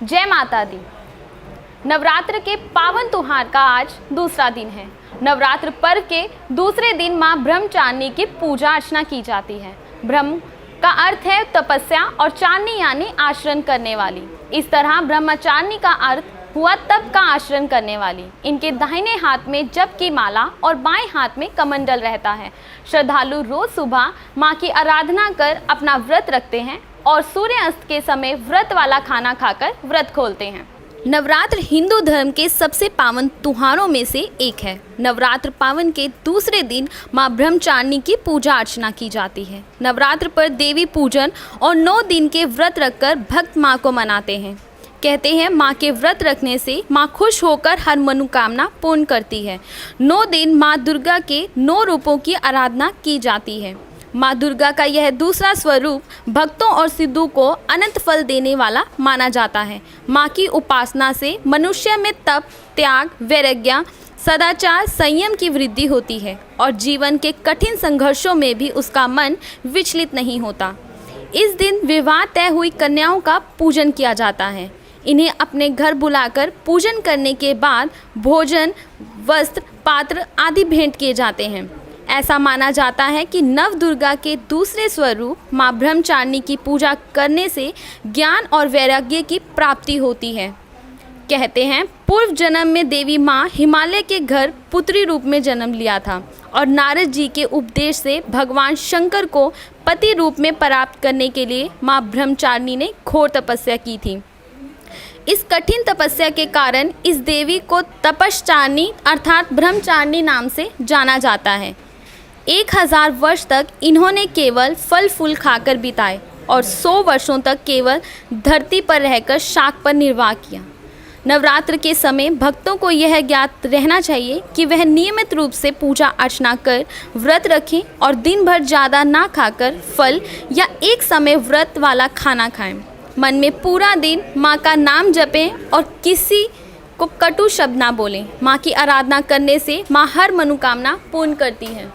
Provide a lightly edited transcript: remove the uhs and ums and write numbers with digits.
जय माता दी। नवरात्र के पावन त्योहार का आज दूसरा दिन है। नवरात्र पर्व के दूसरे दिन मां ब्रह्मचारिणी की पूजा अर्चना की जाती है। ब्रह्म का अर्थ है तपस्या और चारिणी यानी आचरण करने वाली। इस तरह ब्रह्मचारिणी का अर्थ हुआ तप का आचरण करने वाली। इनके दाहिने हाथ में जप की माला और बाएं हाथ में कमंडल रहता है। श्रद्धालु रोज सुबह मां की आराधना कर अपना व्रत रखते हैं और सूर्यास्त के समय व्रत वाला खाना खाकर व्रत खोलते हैं। नवरात्र हिंदू धर्म के सबसे पावन त्योहारों में से एक है। नवरात्र पावन के दूसरे दिन मां ब्रह्मचारिणी की पूजा अर्चना की जाती है। नवरात्र पर देवी पूजन और 9 दिन के व्रत रखकर भक्त मां को मनाते हैं। कहते हैं मां के व्रत रखने से मां खुश होकर हर मनोकामना पूर्ण करती है। 9 दिन मां दुर्गा के 9 रूपों की आराधना की जाती है। मां दुर्गा का यह दूसरा स्वरूप भक्तों और सिद्धों को अनंत फल देने वाला माना जाता है। मां की उपासना से मनुष्य में तप, त्याग, वैराग्य, सदाचार, संयम की वृद्धि होती है और जीवन के कठिन संघर्षों में भी उसका मन विचलित नहीं होता। इस दिन विवाह तय हुई कन्याओं का पूजन किया जाता है। इन्हें अपने घर बुलाकर पूजन करने के बाद भोजन, वस्त्र, पात्र आदि भेंट किए जाते हैं। ऐसा माना जाता है कि नव दुर्गा के दूसरे स्वरूप मां ब्रह्मचारिणी की पूजा करने से ज्ञान और वैराग्य की प्राप्ति होती है। कहते हैं पूर्व जन्म में देवी मां हिमालय के घर पुत्री रूप में जन्म लिया था और नारद जी के उपदेश से भगवान शंकर को पति रूप में प्राप्त करने के लिए मां ब्रह्मचारिणी ने घोर तपस्या की थी। इस कठिन तपस्या के कारण इस देवी को तपश्चारिणी अर्थात ब्रह्मचारिणी नाम से जाना जाता है। 1000 वर्ष तक इन्होंने केवल फल फूल खाकर बिताए और 100 वर्षों तक केवल धरती पर रहकर शाक पर निर्वाह किया। नवरात्र के समय भक्तों को यह ज्ञात रहना चाहिए कि वह नियमित रूप से पूजा अर्चना कर व्रत रखें और दिन भर ज़्यादा ना खाकर फल या एक समय व्रत वाला खाना खाएं। मन में पूरा दिन माँ का नाम जपें और किसी को कटु शब्द ना बोलें। माँ की आराधना करने से माँ हर मनोकामना पूर्ण करती है।